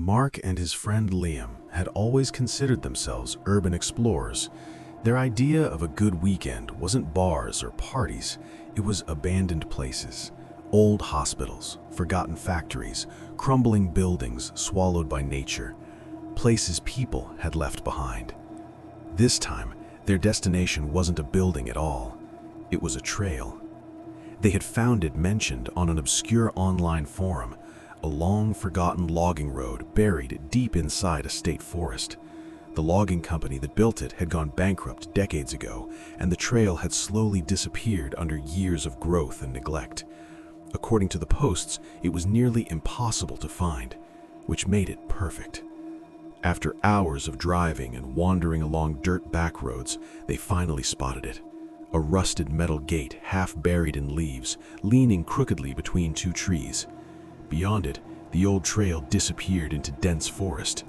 Mark and his friend Liam had always considered themselves urban explorers. Their idea of a good weekend wasn't bars or parties, it was abandoned places. Old hospitals, forgotten factories, crumbling buildings swallowed by nature. Places people had left behind. This time, their destination wasn't a building at all. It was a trail. They had found it mentioned on an obscure online forum, a long-forgotten logging road buried deep inside a state forest. The logging company that built it had gone bankrupt decades ago, and the trail had slowly disappeared under years of growth and neglect. According to the posts, it was nearly impossible to find, which made it perfect. After hours of driving and wandering along dirt back roads, they finally spotted it. A rusted metal gate half buried in leaves, leaning crookedly between two trees. Beyond it, the old trail disappeared into dense forest.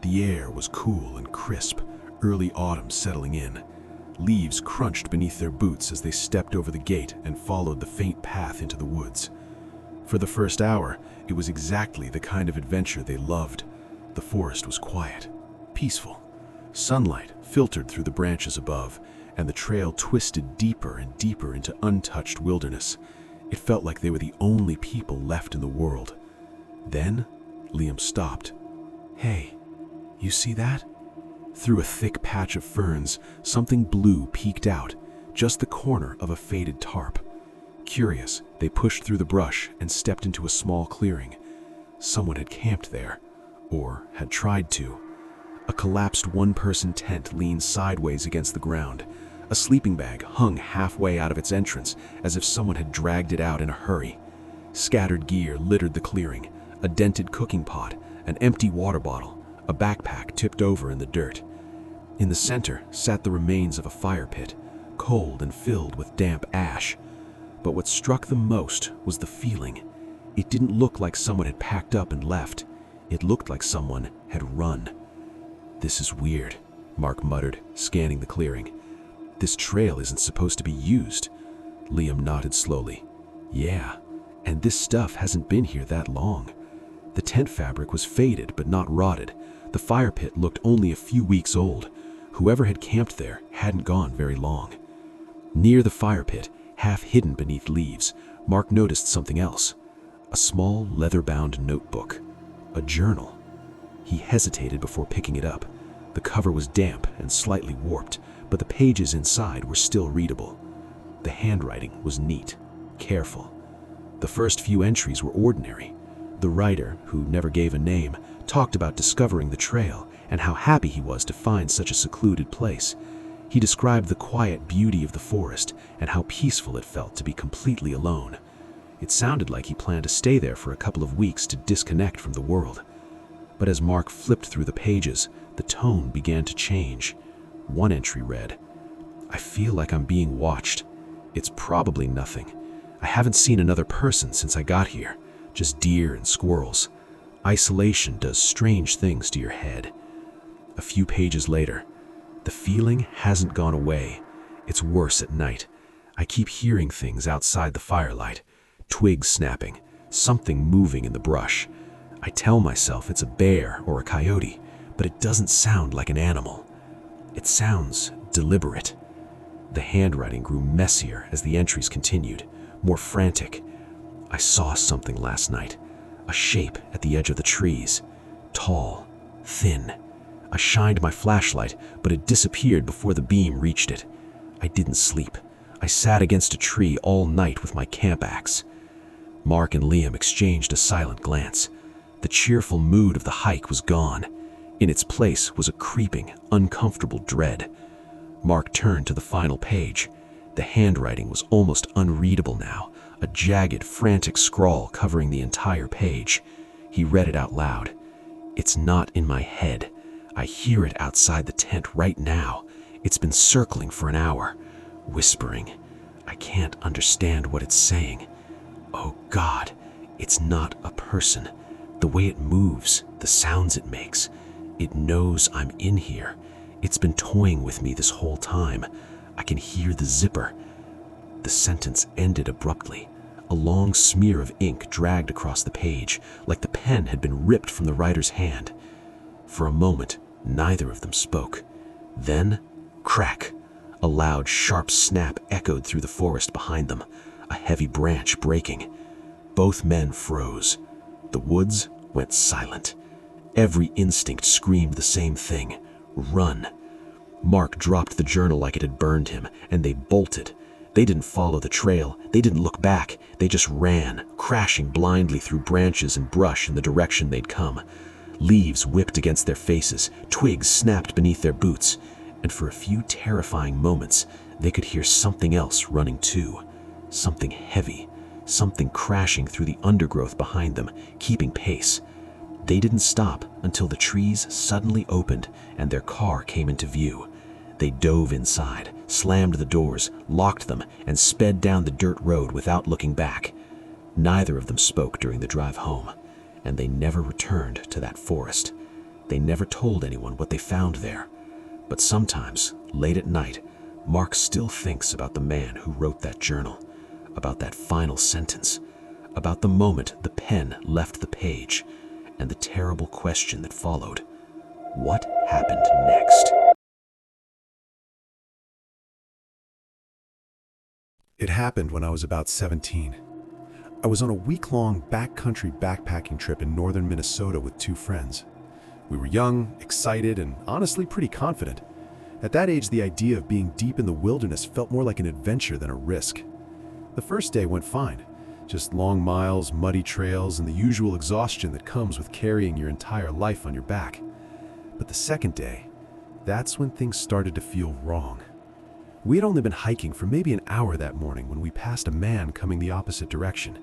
The air was cool and crisp, early autumn settling in. Leaves crunched beneath their boots as they stepped over the gate and followed the faint path into the woods. For the first hour, it was exactly the kind of adventure they loved. The forest was quiet, peaceful. Sunlight filtered through the branches above, and the trail twisted deeper and deeper into untouched wilderness. It felt like they were the only people left in the world. Then, Liam stopped. "Hey, you see that?" Through a thick patch of ferns, something blue peeked out, just the corner of a faded tarp. Curious, they pushed through the brush and stepped into a small clearing. Someone had camped there, or had tried to. A collapsed one-person tent leaned sideways against the ground. A sleeping bag hung halfway out of its entrance, as if someone had dragged it out in a hurry. Scattered gear littered the clearing, a dented cooking pot, an empty water bottle, a backpack tipped over in the dirt. In the center sat the remains of a fire pit, cold and filled with damp ash. But what struck them most was the feeling. It didn't look like someone had packed up and left. It looked like someone had run. "This is weird," Mark muttered, scanning the clearing. "This trail isn't supposed to be used." Liam nodded slowly. "Yeah, and this stuff hasn't been here that long." The tent fabric was faded but not rotted. The fire pit looked only a few weeks old. Whoever had camped there hadn't gone very long. Near the fire pit, half hidden beneath leaves, Mark noticed something else. A small leather-bound notebook. A journal. He hesitated before picking it up. The cover was damp and slightly warped, but the pages inside were still readable. The handwriting was neat, careful. The first few entries were ordinary. The writer, who never gave a name, talked about discovering the trail and how happy he was to find such a secluded place. He described the quiet beauty of the forest and how peaceful it felt to be completely alone. It sounded like he planned to stay there for a couple of weeks to disconnect from the world. But as Mark flipped through the pages, the tone began to change. One entry read, "I feel like I'm being watched. It's probably nothing. I haven't seen another person since I got here, just deer and squirrels. Isolation does strange things to your head." A few pages later, "The feeling hasn't gone away. It's worse at night. I keep hearing things outside the firelight. Twigs snapping, something moving in the brush. I tell myself it's a bear or a coyote, but it doesn't sound like an animal. It sounds deliberate." The handwriting grew messier as the entries continued, more frantic. "I saw something last night, a shape at the edge of the trees, tall, thin. I shined my flashlight, but it disappeared before the beam reached it. I didn't sleep. I sat against a tree all night with my camp axe." Mark and Liam exchanged a silent glance. The cheerful mood of the hike was gone. In its place was a creeping, uncomfortable dread. Mark turned to the final page. The handwriting was almost unreadable now, a jagged, frantic scrawl covering the entire page. He read it out loud. "It's not in my head. I hear it outside the tent right now. It's been circling for an hour, whispering. I can't understand what it's saying. Oh God, it's not a person. The way it moves, the sounds it makes. It knows I'm in here. It's been toying with me this whole time. I can hear the zipper." The sentence ended abruptly. A long smear of ink dragged across the page, like the pen had been ripped from the writer's hand. For a moment, neither of them spoke. Then, crack! A loud, sharp snap echoed through the forest behind them, a heavy branch breaking. Both men froze. The woods went silent. Every instinct screamed the same thing: run. Mark dropped the journal like it had burned him, and they bolted. They didn't follow the trail, they didn't look back, they just ran, crashing blindly through branches and brush in the direction they'd come. Leaves whipped against their faces, twigs snapped beneath their boots, and for a few terrifying moments, they could hear something else running too. Something heavy, something crashing through the undergrowth behind them, keeping pace. They didn't stop until the trees suddenly opened and their car came into view. They dove inside, slammed the doors, locked them, and sped down the dirt road without looking back. Neither of them spoke during the drive home, and they never returned to that forest. They never told anyone what they found there. But sometimes, late at night, Mark still thinks about the man who wrote that journal, about that final sentence, about the moment the pen left the page, and the terrible question that followed. What happened next? It happened when I was about 17. I was on a week-long backcountry backpacking trip in northern Minnesota with 2 friends. We were young, excited, and honestly pretty confident. At that age, the idea of being deep in the wilderness felt more like an adventure than a risk. The first day went fine. Just long miles, muddy trails, and the usual exhaustion that comes with carrying your entire life on your back. But the second day, that's when things started to feel wrong. We had only been hiking for maybe an hour that morning when we passed a man coming the opposite direction.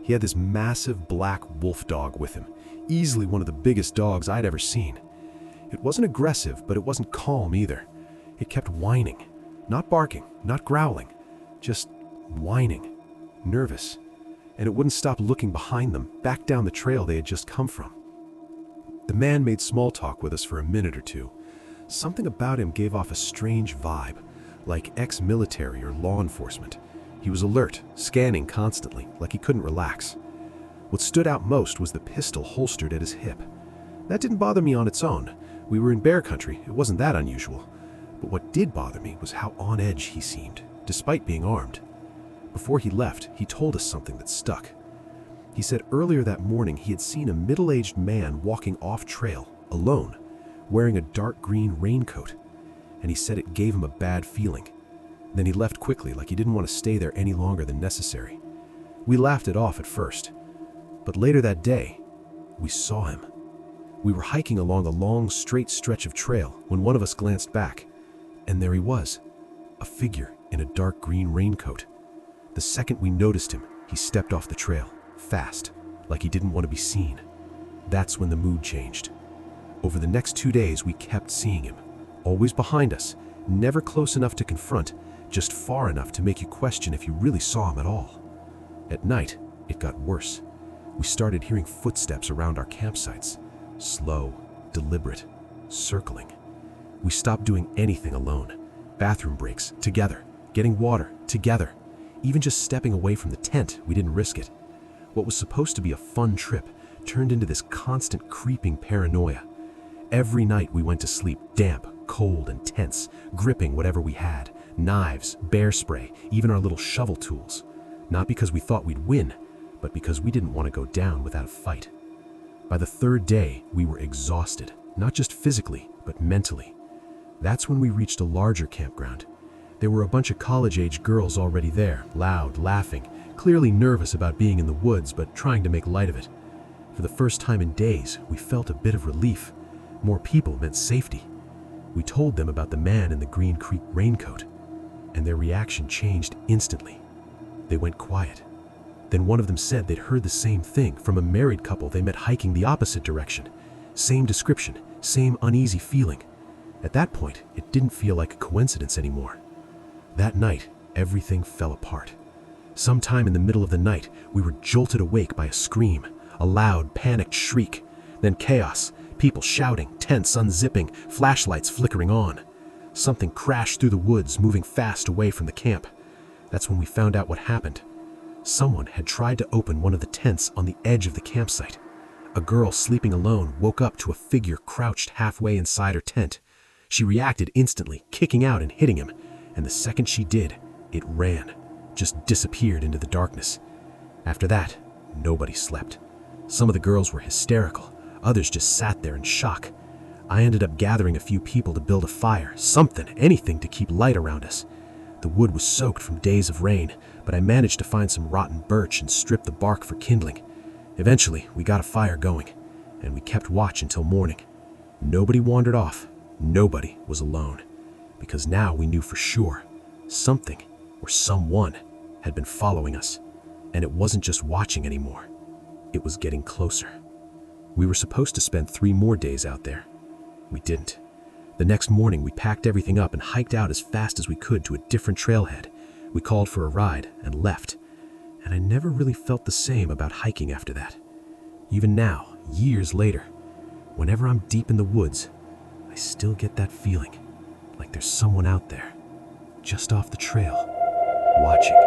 He had this massive black wolf dog with him, easily one of the biggest dogs I'd ever seen. It wasn't aggressive, but it wasn't calm either. It kept whining, not barking, not growling, just whining, nervous. And it wouldn't stop looking behind them, back down the trail they had just come from. The man made small talk with us for a minute or two. Something about him gave off a strange vibe, like ex-military or law enforcement. He was alert, scanning constantly, like he couldn't relax. What stood out most was the pistol holstered at his hip. That didn't bother me on its own. We were in bear country, it wasn't that unusual. But what did bother me was how on edge he seemed, despite being armed. Before he left, he told us something that stuck. He said earlier that morning he had seen a middle-aged man walking off-trail, alone, wearing a dark green raincoat. And he said it gave him a bad feeling. Then he left quickly, like he didn't want to stay there any longer than necessary. We laughed it off at first. But later that day, we saw him. We were hiking along a long, straight stretch of trail when one of us glanced back. And there he was, a figure in a dark green raincoat. The second we noticed him, he stepped off the trail, fast, like he didn't want to be seen. That's when the mood changed. Over the next 2 days, we kept seeing him. Always behind us, never close enough to confront, just far enough to make you question if you really saw him at all. At night, it got worse. We started hearing footsteps around our campsites. Slow, deliberate, circling. We stopped doing anything alone. Bathroom breaks, together. Getting water, together. Even just stepping away from the tent, we didn't risk it. What was supposed to be a fun trip turned into this constant creeping paranoia. Every night we went to sleep damp, cold, and tense, gripping whatever we had. Knives, bear spray, even our little shovel tools. Not because we thought we'd win, but because we didn't want to go down without a fight. By the 3rd day, we were exhausted, not just physically, but mentally. That's when we reached a larger campground. There were a bunch of college-age girls already there, loud, laughing, clearly nervous about being in the woods, but trying to make light of it. For the first time in days, we felt a bit of relief. More people meant safety. We told them about the man in the green creek raincoat, and their reaction changed instantly. They went quiet. Then one of them said they'd heard the same thing from a married couple they met hiking the opposite direction. Same description, same uneasy feeling. At that point, it didn't feel like a coincidence anymore. That night, everything fell apart. Sometime in the middle of the night, we were jolted awake by a scream, a loud, panicked shriek, then chaos, people shouting, tents unzipping, flashlights flickering on. Something crashed through the woods, moving fast away from the camp. That's when we found out what happened. Someone had tried to open one of the tents on the edge of the campsite. A girl sleeping alone woke up to a figure crouched halfway inside her tent. She reacted instantly, kicking out and hitting him, and the second she did, it ran, just disappeared into the darkness. After that, nobody slept. Some of the girls were hysterical, others just sat there in shock. I ended up gathering a few people to build a fire, something, anything to keep light around us. The wood was soaked from days of rain, but I managed to find some rotten birch and strip the bark for kindling. Eventually, we got a fire going, and we kept watch until morning. Nobody wandered off. Nobody was alone, because now we knew for sure something or someone had been following us, and it wasn't just watching anymore. It was getting closer. We were supposed to spend 3 more days out there. We didn't. The next morning, we packed everything up and hiked out as fast as we could to a different trailhead. We called for a ride and left, and I never really felt the same about hiking after that. Even now, years later, whenever I'm deep in the woods, I still get that feeling, like there's someone out there, just off the trail, watching.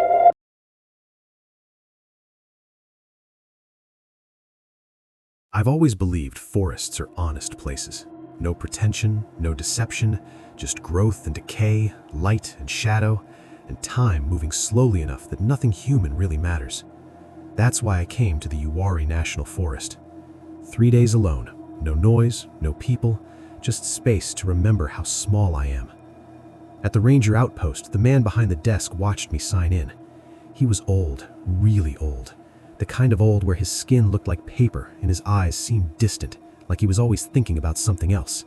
I've always believed forests are honest places. No pretension, no deception, just growth and decay, light and shadow, and time moving slowly enough that nothing human really matters. That's why I came to the Uwari National Forest. 3 days alone, no noise, no people, just space to remember how small I am. At the ranger outpost, the man behind the desk watched me sign in. He was old, really old. The kind of old where his skin looked like paper and his eyes seemed distant, like he was always thinking about something else.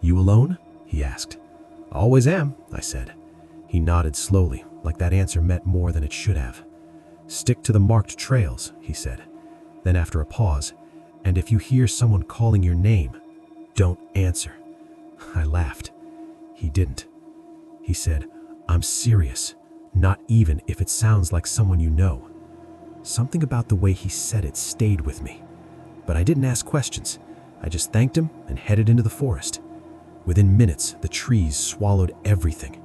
"You alone?" he asked. "Always am," I said. He nodded slowly, like that answer meant more than it should have. "Stick to the marked trails," he said. Then after a pause, "And if you hear someone calling your name, don't answer." I laughed. He didn't. He said, "I'm serious, not even if it sounds like someone you know." Something about the way he said it stayed with me. But I didn't ask questions. I just thanked him and headed into the forest. Within minutes, the trees swallowed everything.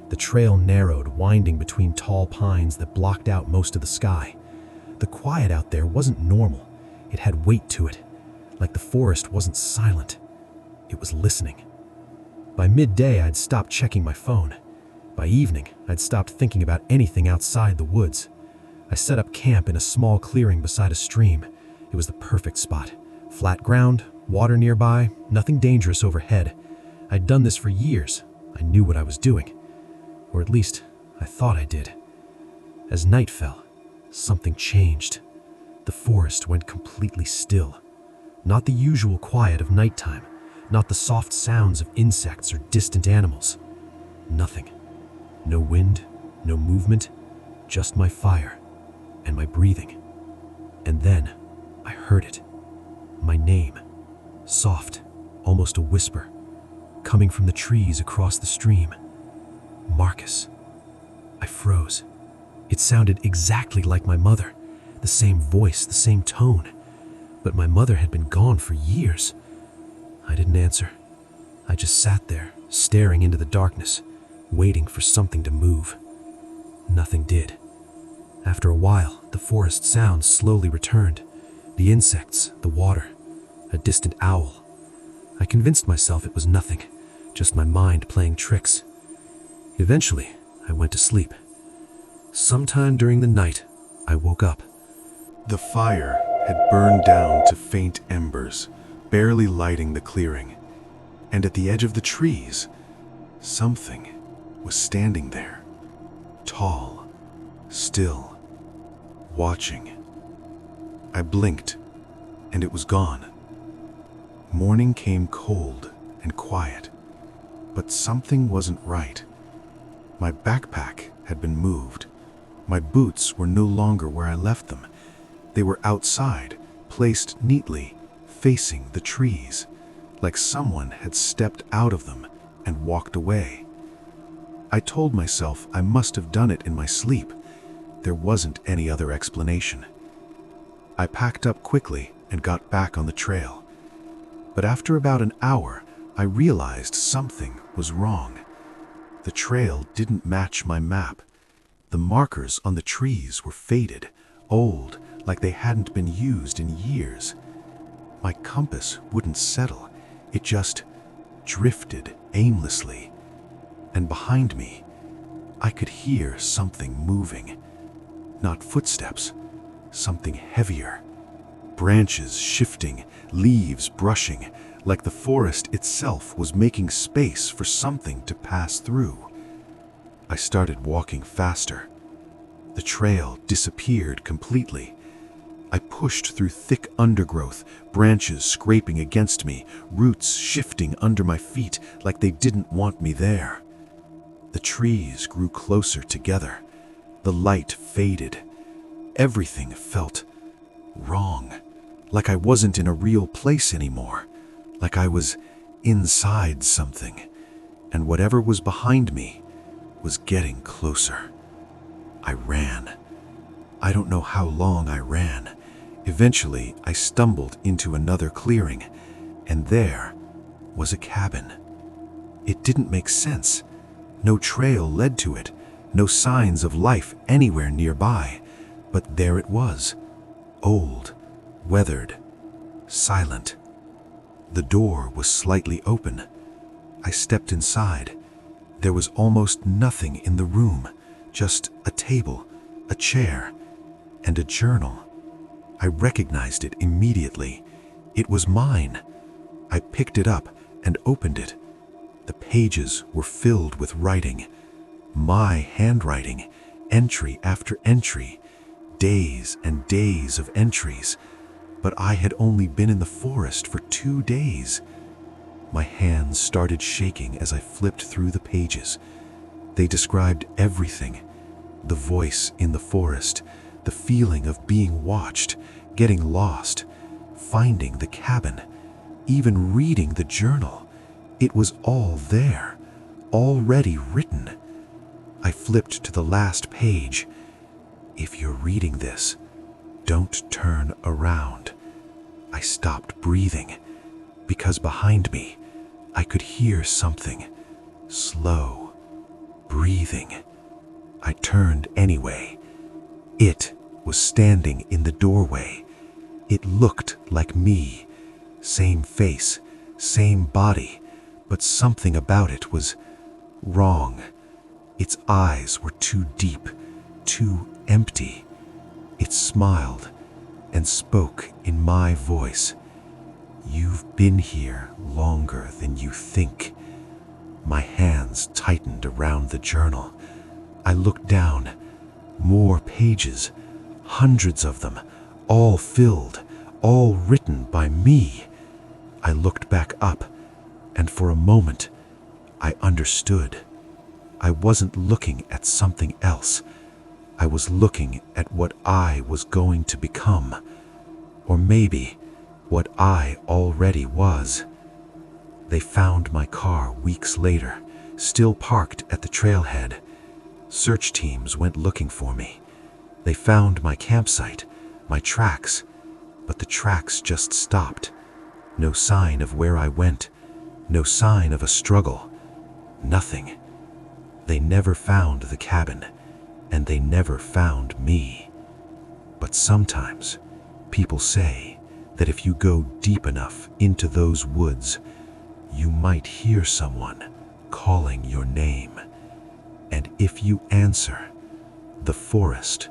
The trail narrowed, winding between tall pines that blocked out most of the sky. The quiet out there wasn't normal. It had weight to it, like the forest wasn't silent. It was listening. By midday, I'd stopped checking my phone. By evening, I'd stopped thinking about anything outside the woods. I set up camp in a small clearing beside a stream. It was the perfect spot. Flat ground, water nearby, nothing dangerous overhead. I'd done this for years. I knew what I was doing. Or at least, I thought I did. As night fell, something changed. The forest went completely still. Not the usual quiet of nighttime, not the soft sounds of insects or distant animals. Nothing. No wind, no movement, just my fire and my breathing. And then I heard it. My name. Soft, almost a whisper, coming from the trees across the stream. Marcus. I froze. It sounded exactly like my mother. The same voice, the same tone. But my mother had been gone for years. I didn't answer. I just sat there, staring into the darkness, waiting for something to move. Nothing did. After a while, the forest sounds slowly returned. The insects, the water, a distant owl. I convinced myself it was nothing, just my mind playing tricks. Eventually, I went to sleep. Sometime during the night, I woke up. The fire had burned down to faint embers, barely lighting the clearing. And at the edge of the trees, something was standing there. Tall, still, watching. I blinked, and it was gone. Morning came cold and quiet, but something wasn't right. My backpack had been moved. My boots were no longer where I left them. They were outside, placed neatly, facing the trees, like someone had stepped out of them and walked away. I told myself I must have done it in my sleep. There wasn't any other explanation. I packed up quickly and got back on the trail. But after about an hour, I realized something was wrong. The trail didn't match my map. The markers on the trees were faded, old, like they hadn't been used in years. My compass wouldn't settle. It just drifted aimlessly. And behind me, I could hear something moving. Not footsteps, something heavier. Branches shifting, leaves brushing, like the forest itself was making space for something to pass through. I started walking faster. The trail disappeared completely. I pushed through thick undergrowth, branches scraping against me, roots shifting under my feet like they didn't want me there. The trees grew closer together. The light faded. Everything felt wrong, like I wasn't in a real place anymore, like I was inside something, and whatever was behind me was getting closer. I ran. I don't know how long I ran. Eventually, I stumbled into another clearing, and there was a cabin. It didn't make sense. No trail led to it, no signs of life anywhere nearby, but there it was, old, weathered, silent. The door was slightly open. I stepped inside. There was almost nothing in the room, just a table, a chair, and a journal. I recognized it immediately. It was mine. I picked it up and opened it. The pages were filled with writing. My handwriting, entry after entry, days and days of entries. But I had only been in the forest for 2 days. My hands started shaking as I flipped through the pages. They described everything. The voice in the forest, the feeling of being watched, getting lost, finding the cabin, even reading the journal. It was all there, already written. I flipped to the last page. If you're reading this, don't turn around. I stopped breathing, because behind me, I could hear something, slow, breathing. I turned anyway. It was standing in the doorway. It looked like me, same face, same body, but something about it was wrong. Its eyes were too deep, too empty. It smiled and spoke in my voice. You've been here longer than you think. My hands tightened around the journal. I looked down. More pages, hundreds of them, all filled, all written by me. I looked back up, and for a moment, I understood. I wasn't looking at something else. I was looking at what I was going to become, or maybe what I already was. They found my car weeks later, still parked at the trailhead. Search teams went looking for me. They found my campsite, my tracks, but the tracks just stopped. No sign of where I went, no sign of a struggle, nothing. They never found the cabin, and they never found me. But sometimes, people say that if you go deep enough into those woods, you might hear someone calling your name. And if you answer, the forest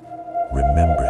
remembers